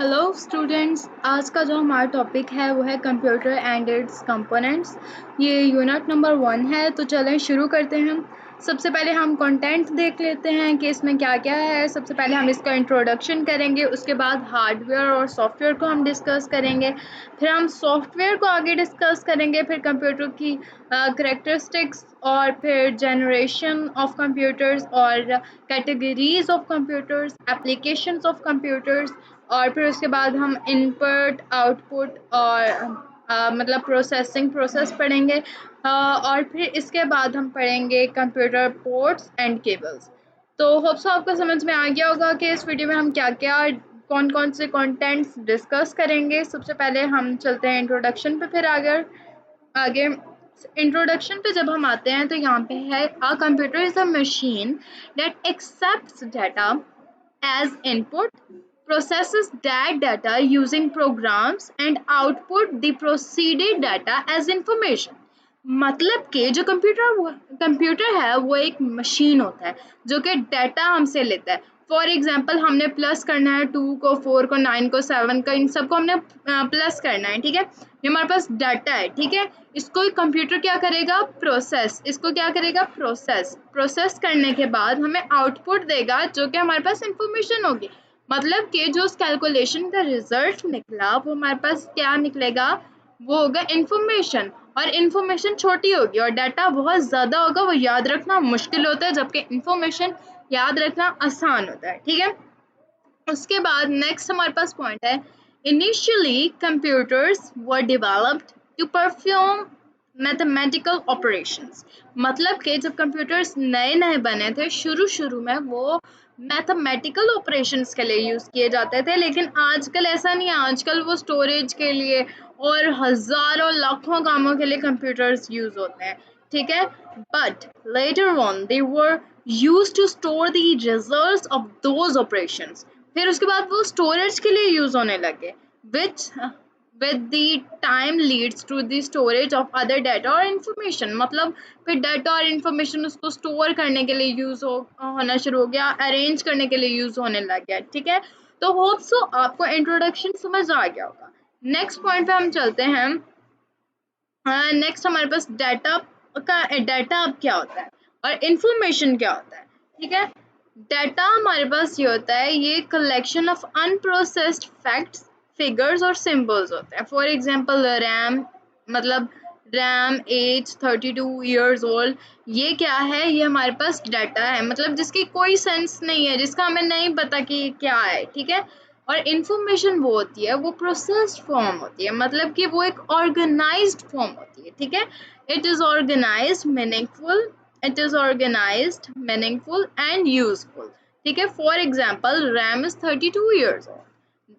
Hello students, आज का जो हमारा टॉपिक है वो है कंप्यूटर एंड इट्स कंपोनेंट्स। ये यूनिट नंबर 1 है। तो चलें शुरू करते हैं। सबसे पहले हम कंटेंट देख लेते हैं कि इसमें क्या क्या है। सबसे पहले हम इसका इंट्रोडक्शन करेंगे, उसके बाद हार्डवेयर और सॉफ्टवेयर को हम डिस्कस करेंगे, फिर हम सॉफ्टवेयर को आगे डिस्कस करेंगे, फिर कंप्यूटर की करेक्टरिस्टिक्स और फिर जनरेशन ऑफ कंप्यूटर्स और categories of computers, applications of computers, और फिर उसके बाद हम इनपुट आउटपुट और मतलब प्रोसेसिंग प्रोसेस पढ़ेंगे। और फिर इसके बाद हम पढ़ेंगे कंप्यूटर पोर्ट्स एंड केबल्स। तो होप सो आपको समझ में आ गया होगा कि इस वीडियो में हम क्या क्या कौन कौन से कंटेंट्स डिस्कस करेंगे। सबसे पहले हम चलते हैं इंट्रोडक्शन पे, फिर आगे आगे इंट्रोडक्शन पे जब हम आते हैं तो यहाँ पे है a computer is a machine that accepts data as input, processes that data using programs and output the preceded data as information। मतलब कि जो कंप्यूटर है वो एक मशीन होता है जो कि डाटा हमसे लेता है। फॉर एग्जांपल हमने प्लस करना है 2 को, 4 को, 9 को, 7 का, इन सबको हमने प्लस करना है। ठीक है, ये हमारे पास डाटा है। ठीक है, इसको कंप्यूटर क्या करेगा? प्रोसेस। इसको क्या करेगा? प्रोसेस करने के बाद हमें आउटपुट देगा जो कि हमारे पास इंफॉर्मेशन होगी। मतलब कि जो उस कैलकुलेशन का रिजल्ट निकला वो हमारे पास क्या निकलेगा? वो होगा इंफॉर्मेशन। और इंफॉर्मेशन छोटी होगी और डाटा बहुत ज़्यादा होगा, वो याद रखना मुश्किल होता है, जबकि इंफॉर्मेशन याद रखना आसान होता है। ठीक है, उसके बाद नेक्स्ट हमारे पास पॉइंट है, initially computers were developed to perform mathematical operations. मतलब कि जब कंप्यूटर्स नए नए बने थे, शुरू शुरू में वो मैथमेटिकल ऑपरेशंस के लिए यूज़ किए जाते थे, लेकिन आजकल ऐसा नहीं है। आजकल वो स्टोरेज के लिए और हज़ारों लाखों कामों के लिए कंप्यूटर्स यूज़ होते हैं। ठीक है, but later on they were used to store the results of those operations. फिर उसके बाद वो स्टोरेज के लिए यूज़ होने लगे, विच with the time leads to the storage of other data और information। मतलब फिर डाटा और इंफॉर्मेशन उसको स्टोर करने के लिए होना शुरू हो गया, अरेंज करने के लिए यूज होने लग गया। ठीक है, तो होप सो आपको इंट्रोडक्शन समझ आ गया होगा। नेक्स्ट पॉइंट पे हम चलते हैं। नेक्स्ट हमारे पास डाटा अब क्या होता है और इंफॉर्मेशन क्या होता है। ठीक है, डाटा हमारे पास ये होता है, ये collection of unprocessed facts, figures और सिंबल्स होते हैं। फॉर एग्जांपल रैम, मतलब रैम एज 32 ईयर्स ओल्ड, ये क्या है? ये हमारे पास डाटा है, मतलब जिसकी कोई सेंस नहीं है, जिसका हमें नहीं पता कि क्या है। ठीक है, और इन्फॉर्मेशन वो होती है, वो प्रोसेस्ड फॉर्म होती है, मतलब कि वो एक ऑर्गेनाइज्ड फॉर्म होती है। ठीक है, it is organized meaningful, it is organized meaningful and useful. ठीक है, for example Ram is 32 years old.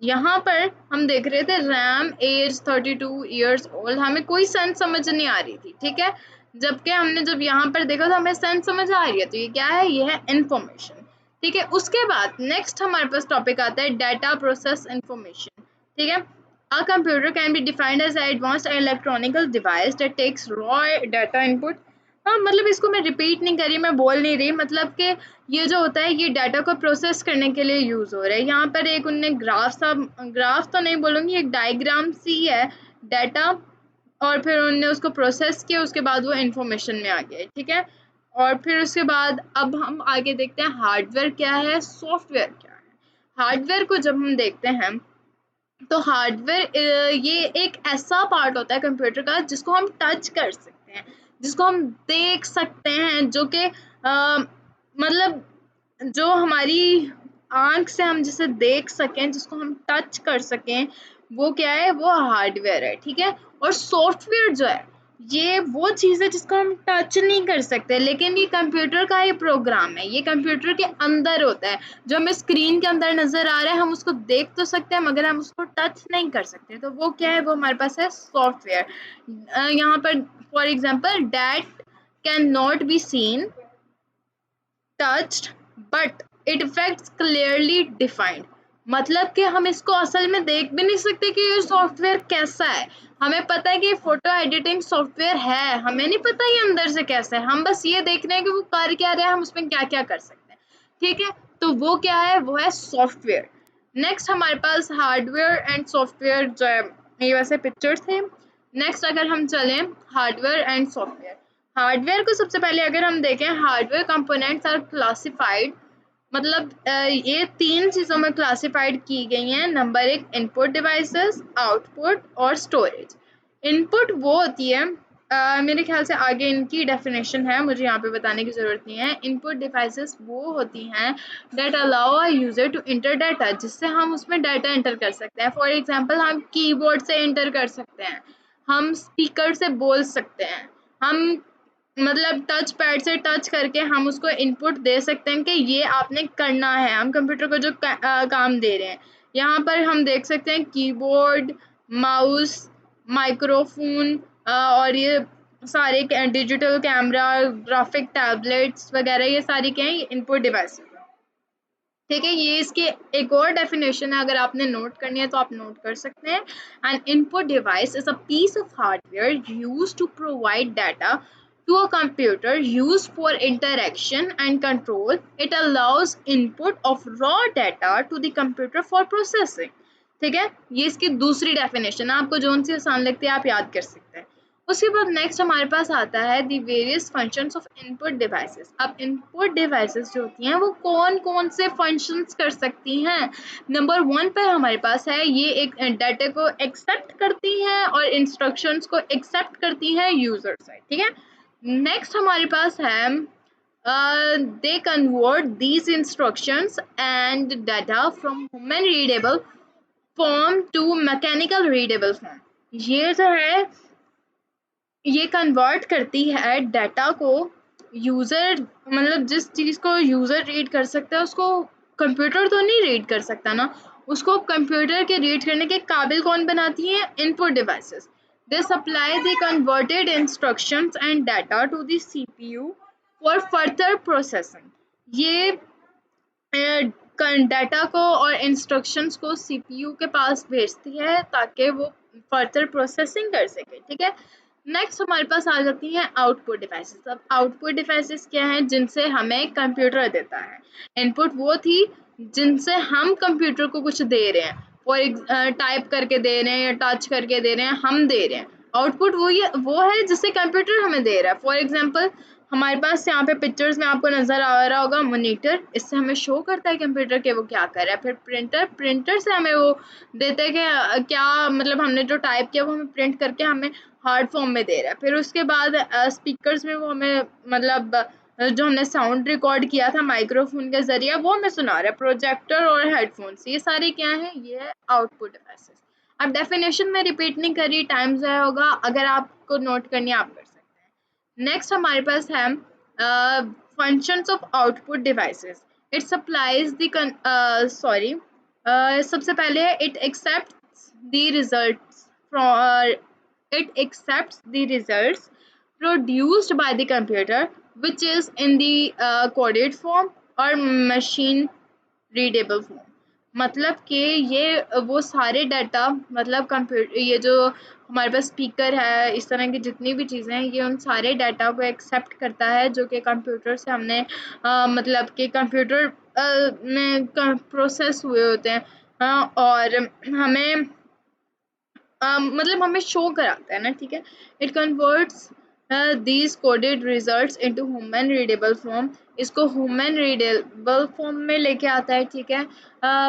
यहाँ पर हम देख रहे थे रैम एज 32 ईयर्स ओल्ड, हमें कोई सेंस समझ नहीं आ रही थी। ठीक है, जबकि हमने जब यहाँ पर देखा तो हमें सेंस समझ आ रही है। तो ये क्या है? ये है इंफॉर्मेशन। ठीक है, उसके बाद नेक्स्ट हमारे पास टॉपिक आता है डाटा प्रोसेस इंफॉर्मेशन। ठीक है, a computer can be defined as advanced electronical device that takes raw data input. हाँ, मतलब इसको मैं रिपीट नहीं कर रही, मैं बोल नहीं रही, मतलब कि ये जो होता है ये डाटा को प्रोसेस करने के लिए यूज़ हो रहा है। यहाँ पर एक उनने ग्राफ तो नहीं बोलूँगी, एक डायग्राम सी है डाटा, और फिर उन्होंने उसको प्रोसेस किया, उसके बाद वो इंफॉर्मेशन में आ गया। ठीक है, और फिर उसके बाद अब हम आगे देखते हैं हार्डवेयर क्या है, सॉफ्टवेयर क्या है। हार्डवेयर को जब हम देखते हैं तो हार्डवेयर ये एक ऐसा पार्ट होता है कंप्यूटर का जिसको हम टच कर सकते हैं, जिसको हम देख सकते हैं, जो कि मतलब जो हमारी आँख से हम जिसे देख सकें, जिसको हम टच कर सकें, वो क्या है? वो हार्डवेयर है। ठीक है, और सॉफ्टवेयर जो है ये वो चीज़ है जिसको हम टच नहीं कर सकते, लेकिन ये कंप्यूटर का ही प्रोग्राम है, ये कंप्यूटर के अंदर होता है। जो हमें स्क्रीन के अंदर नज़र आ रहा है, हम उसको देख तो सकते हैं मगर हम उसको टच नहीं कर सकते। तो वो क्या है? वो हमारे पास है सॉफ्टवेयर। यहाँ पर for example that can not be seen, touched, but it effects clearly defined. मतलब कि हम इसको असल में देख भी नहीं सकते कि ये सॉफ्टवेयर कैसा है। हमें पता है कि फोटो एडिटिंग सॉफ्टवेयर है, हमें नहीं पता ये अंदर से कैसा है, हम बस ये देख रहे हैं कि वो कर क्या रहा है, हम उसमें क्या क्या कर सकते हैं। ठीक है, तो वो क्या है? वो है सॉफ्टवेयर। नेक्स्ट हमारे पास हार्डवेयर एंड सॉफ्टवेयर जो है, ये वैसे पिक्चर्स थे। नेक्स्ट अगर हम चलें हार्डवेयर एंड सॉफ्टवेयर, हार्डवेयर को सबसे पहले अगर हम देखें, हार्डवेयर कंपोनेंट्स आर क्लासिफाइड, मतलब ये तीन चीज़ों में क्लासिफाइड की गई हैं। नंबर एक, इनपुट डिवाइसेस, आउटपुट और स्टोरेज। इनपुट वो होती है, मेरे ख्याल से आगे इनकी डेफिनेशन है, मुझे यहाँ पे बताने की ज़रूरत नहीं है। इनपुट डिवाइसेस वो होती हैं that allow a user to enter data, जिससे हम उसमें डाटा एंटर कर सकते हैं। फॉर एग्जांपल हम कीबोर्ड से एंटर कर सकते हैं, हम स्पीकर से बोल सकते हैं, हम मतलब टच पैड से टच करके हम उसको इनपुट दे सकते हैं कि ये आपने करना है, हम कंप्यूटर को जो काम दे रहे हैं। यहाँ पर हम देख सकते हैं कीबोर्ड, माउस, माइक्रोफोन और ये सारे डिजिटल कैमरा, ग्राफिक टैबलेट्स वगैरह, ये सारी क्या है, इनपुट डिवाइस। ठीक है, ये इसकी एक और डेफिनेशन है, अगर आपने नोट करनी है तो आप नोट कर सकते हैं। An input device is a piece of hardware used to provide data to a computer used for interaction and control. It allows input of raw data to the computer for processing. ठीक है, ये इसकी दूसरी definition है, आपको जो सी आसान लगती है आप याद कर सकते हैं। उसके बाद नेक्स्ट हमारे पास आता है the various functions of input devices. अब इनपुट डिवाइसेस जो होती हैं वो कौन कौन से फंक्शंस कर सकती हैं। नंबर वन पर हमारे पास है, ये एक डाटा को एक्सेप्ट करती हैं और इंस्ट्रक्शंस को एक्सेप्ट करती हैं यूजर साइड। ठीक है, नेक्स्ट हमारे पास है they convert these instructions and data from human readable form to mechanical readable form। ये जो है, ये कन्वर्ट करती है डाटा को, यूज़र मतलब जिस चीज़ को यूज़र रीड कर सकता है उसको कंप्यूटर तो नहीं रीड कर सकता ना, उसको कंप्यूटर के रीड करने के काबिल कौन बनाती है, input devices. They supply the converted instructions and data to the CPU for further processing. ये डाटा को और इंस्ट्रक्शंस को सीपीयू के पास भेजती है ताकि वो फर्दर प्रोसेसिंग कर सके। ठीक है, नेक्स्ट हमारे पास आ जाती हैं आउटपुट डिवाइसेस। अब आउटपुट डिवाइसेस क्या हैं, जिनसे हमें कंप्यूटर देता है। इनपुट वो थी जिनसे हम कंप्यूटर को कुछ दे रहे हैं, फॉर टाइप करके दे रहे हैं या टच करके दे रहे हैं, हम दे रहे हैं। आउटपुट वो है जिससे कंप्यूटर हमें दे रहा है। फॉर एग्जांपल हमारे पास यहाँ पे पिक्चर्स में आपको नज़र आ रहा होगा मॉनिटर, इससे हमें शो करता है कंप्यूटर के वो क्या कर रहा है। फिर प्रिंटर से हमें वो देते हैं कि क्या मतलब हमने जो टाइप किया वो हमें प्रिंट करके हमें हार्ड फॉर्म में दे रहा है। फिर उसके बाद स्पीकर्स में वो हमें मतलब जो हमने साउंड रिकॉर्ड किया था माइक्रोफोन के जरिए वो हमें सुना रहा है। प्रोजेक्टर और हेडफोन्स, ये सारे क्या हैं, ये है आउटपुट डिवाइसेस। अब डेफिनेशन में रिपीट नहीं कर रही, टाइम ज़ाया होगा, अगर आपको नोट करनी है आप कर सकते हैं। नेक्स्ट हमारे पास है functions of output devices. It supplies the सबसे पहले है it accepts the results from it accepts the results produced by the computer which is in the coded form or machine readable form। मतलब कि ये वो सारे डाटा, मतलब computer, ये जो हमारे पास स्पीकर है, इस तरह की जितनी भी चीज़ें हैं, ये उन सारे डाटा को एक्सेप्ट करता है जो कि कंप्यूटर से हमने मतलब कि कंप्यूटर में प्रोसेस हुए होते हैं। और हमें मतलब हमें शो कराता है ना। ठीक है, it converts these coded results into human readable form. इसको ह्यूमन रीडेबल फॉर्म में लेके आता है। ठीक है,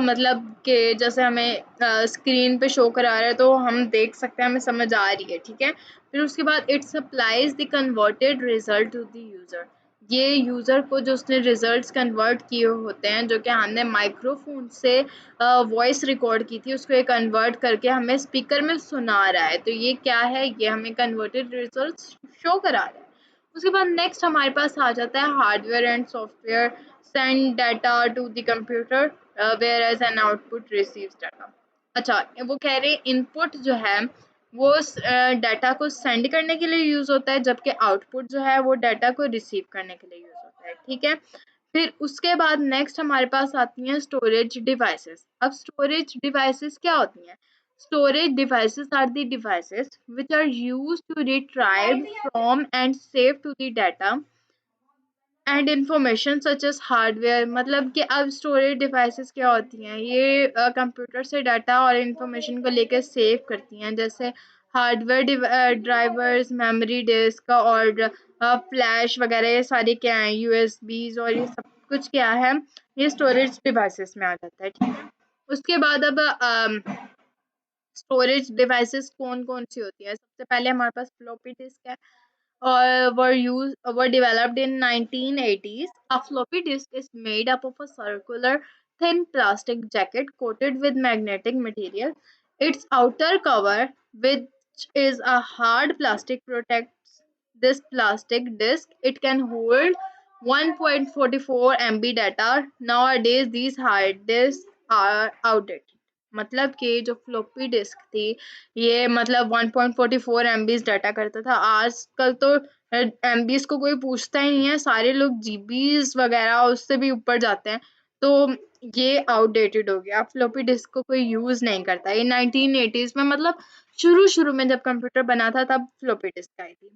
मतलब कि जैसे हमें स्क्रीन पे शो करा रहा है तो हम देख सकते हैं, हमें समझ आ रही है। ठीक है, फिर उसके बाद it supplies the converted result to the user. ये यूज़र को जो उसने रिजल्ट्स कन्वर्ट किए होते हैं, जो कि हमने माइक्रोफोन से वॉइस रिकॉर्ड की थी, उसको ये कन्वर्ट करके हमें स्पीकर में सुना रहा है। तो ये क्या है, ये हमें कन्वर्टेड रिजल्ट्स शो करा रहा है। उसके बाद नेक्स्ट हमारे पास आ जाता है hardware and software send data to the computer where as an output receives data. अच्छा, वो कह रहे हैं इनपुट जो है वो डाटा को सेंड करने के लिए यूज़ होता है, जबकि आउटपुट जो है वो डाटा को रिसीव करने के लिए यूज़ होता है। ठीक है, फिर उसके बाद नेक्स्ट हमारे पास आती हैं स्टोरेज डिवाइसेस। अब स्टोरेज डिवाइसेस क्या होती हैं? Storage devices are the devices which are used to retrieve from and save to the data and information such as hardware, मतलब कि अब स्टोरेज डिवाइसेस क्या होती हैं, ये कंप्यूटर से डाटा और इंफॉर्मेशन को लेकर सेव करती हैं, जैसे हार्डवेयर ड्राइवर्स, मेमोरी डिस्क और फ्लैश वगैरह, ये सारे क्या हैं, यूएसबीज, और ये सब कुछ क्या है, ये स्टोरेज डिवाइसेस में आ जाता है, ठीक है। उसके बाद अब स्टोरेज डिवाइसेस कौन कौन सी होती है, सबसे पहले हमारे पास फ्लॉपी डिस्क है, were developed in 1980s. A floppy disk is made up of a circular, thin plastic jacket coated with magnetic material. Its outer cover, which is a hard plastic, protects this plastic disk. It can hold 1.44 MB data. Nowadays, these hard disks are outdated. मतलब कि जो floppy disk थी, ये मतलब 1.44 MB data करता था। आजकल तो MBs को कोई पूछता ही नहीं है, सारे लोग जीबीज वगैरह उससे भी ऊपर जाते हैं। तो ये आउटडेटेड हो गया, फ्लॉपी डिस्क को कोई यूज नहीं करता। ये 1980s में, मतलब शुरू शुरू में जब कंप्यूटर बना था तब फ्लॉपी डिस्क आई थी,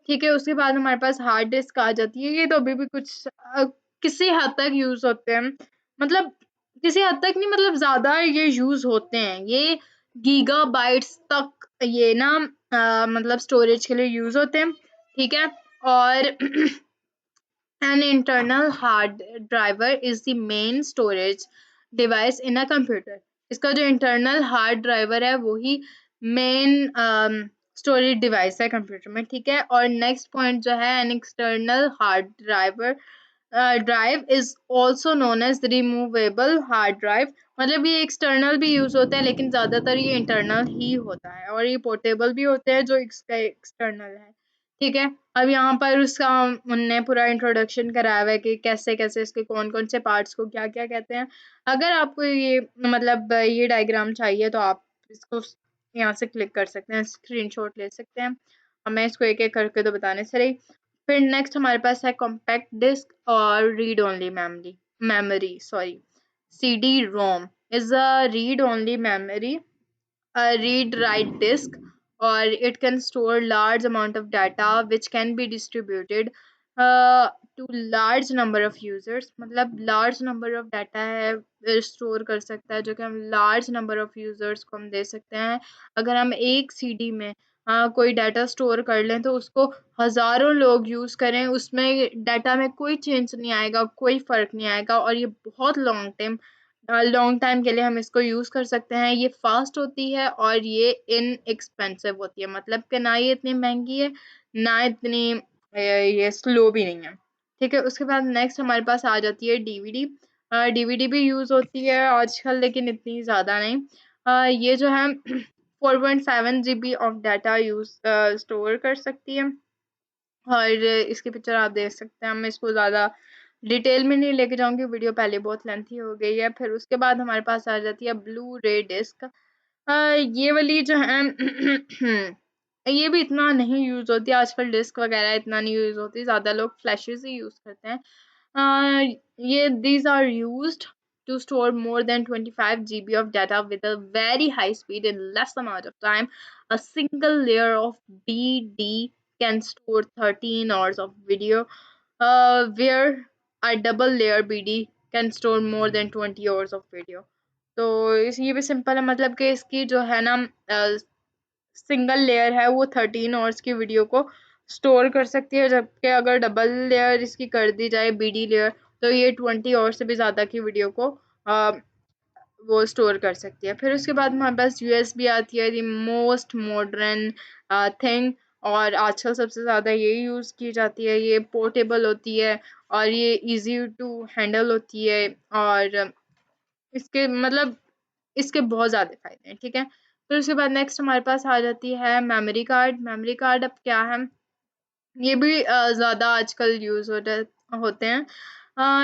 ठीक है। उसके बाद हमारे पास हार्ड डिस्क आ जाती है। ये तो अभी भी कुछ किसी हद तक यूज होते हैं, मतलब किसी हद तक नहीं, मतलब ज्यादा ये यूज होते हैं। ये गीगाबाइट्स तक ये ना मतलब स्टोरेज के लिए यूज होते हैं, ठीक है। और an internal hard driver is the main storage device in a computer. इसका जो इंटरनल हार्ड ड्राइवर है वही मेन स्टोरेज डिवाइस है कंप्यूटर में, ठीक है। और नेक्स्ट पॉइंट जो है, an external hard driver drive is also known as removable hard drive. मतलब ये एक्सटर्नल भी यूज होता है, लेकिन ज्यादातर ये इंटरनल ही होता है, और ये पोर्टेबल भी होते हैं जो एक्सटर्नल है, ठीक है। अब यहाँ पर उसका उनने पूरा इंट्रोडक्शन कराया हुआ है कि कैसे कैसे इसके कौन कौन से पार्ट्स को क्या क्या कहते हैं। अगर आपको ये मतलब ये डायग्राम चाहिए तो आप इसको यहाँ से क्लिक कर सकते हैं, स्क्रीनशॉट ले सकते हैं। और मैं इसको एक एक करके तो बताने से रही। फिर नेक्स्ट हमारे पास है कॉम्पैक्ट डिस्क और read only memory sorry CD ROM is a read only memory, a read write disk, or it can store large amount of data which can be distributed to large number of users। मतलब large number of data है store कर सकता है, जो कि हम large number of users को हम दे सकते हैं। अगर हम एक CD में कोई डाटा स्टोर कर लें तो उसको हजारों लोग यूज करें, उसमें डाटा में कोई चेंज नहीं आएगा, कोई फर्क नहीं आएगा, और ये बहुत लॉन्ग टाइम के लिए हम इसको यूज कर सकते हैं। ये फास्ट होती है और ये इनएक्सपेंसिव होती है, मतलब कि ना ये इतनी महंगी है, ना इतनी ये स्लो भी नहीं है, ठीक है। उसके बाद नेक्स्ट हमारे पास आ जाती है डीवीडी। डीवीडी भी यूज होती है आजकल, लेकिन इतनी ज्यादा नहीं। ये जो है 4.7 GB of data use store कर सकती है, और इसकी पिक्चर आप देख सकते हैं। मैं इसको ज़्यादा डिटेल में नहीं लेके जाऊंगी, वीडियो पहले बहुत लेंथी हो गई है। फिर उसके बाद हमारे पास आ जाती है ब्लू रे डिस्क। ये वाली जो है ये भी इतना नहीं यूज होती आजकल, डिस्क वगैरह इतना नहीं यूज होती, ज़्यादा लोग फ्लैशेस ही यूज करते हैं। ये these are used to store more than 25 GB of data with a very high speed in less amount of time. A single layer of BD can store 13 hours of video, where a double layer BD can store more than 20 hours of video. तो इस ये भी simple है, मतलब कि इसकी जो है ना सिंगल लेयर है वो 13 आवर्स की वीडियो को स्टोर कर सकती है, जबकि अगर डबल लेयर इसकी कर दी जाए BD लेयर, तो ये 20 आवर्स से भी ज़्यादा की वीडियो को वो स्टोर कर सकती है। फिर उसके बाद हमारे पास USB आती है, द मोस्ट मॉडर्न थिंग, और आजकल सबसे ज़्यादा ये यूज़ की जाती है। ये पोर्टेबल होती है और ये इजी टू हैंडल होती है, और इसके मतलब इसके बहुत ज़्यादा फायदे हैं, ठीक है। फिर उसके बाद नेक्स्ट हमारे पास आ जाती है मेमोरी कार्ड। मेमोरी कार्ड अब क्या है, ये भी ज़्यादा आजकल यूज़ होते हैं।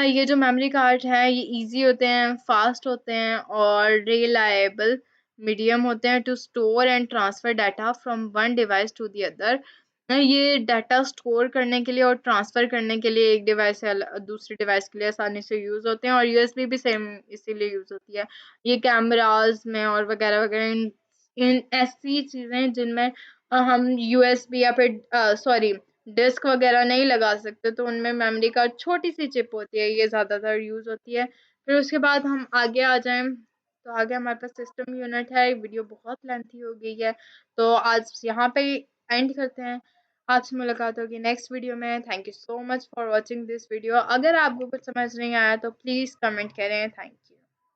ये जो मेमोरी कार्ड है ये इजी होते हैं, फास्ट होते हैं, और रिलायबल मीडियम होते हैं to store and transfer data from one device to the other. ये डाटा स्टोर करने के लिए और ट्रांसफर करने के लिए एक डिवाइस से दूसरी डिवाइस के लिए आसानी से यूज होते हैं, और यूएसबी भी सेम इसीलिए यूज होती है। ये कैमराज में और वगैरह वगैरह इन ऐसी चीजें जिनमें हम यूएसबी या फिर सॉरी डिस्क वगैरह नहीं लगा सकते, तो उनमें मेमोरी कार्ड छोटी सी चिप होती है, ये ज़्यादातर यूज़ होती है। फिर उसके बाद हम आगे आ जाएं, तो आगे हमारे पास सिस्टम यूनिट है। वीडियो बहुत लेंथी हो गई है, तो आज यहाँ पे एंड करते हैं। आपसे मुलाकात होगी नेक्स्ट वीडियो में। Thank you so much for watching this video. अगर आपको कुछ समझ नहीं आया तो प्लीज़ कमेंट करें। Thank you.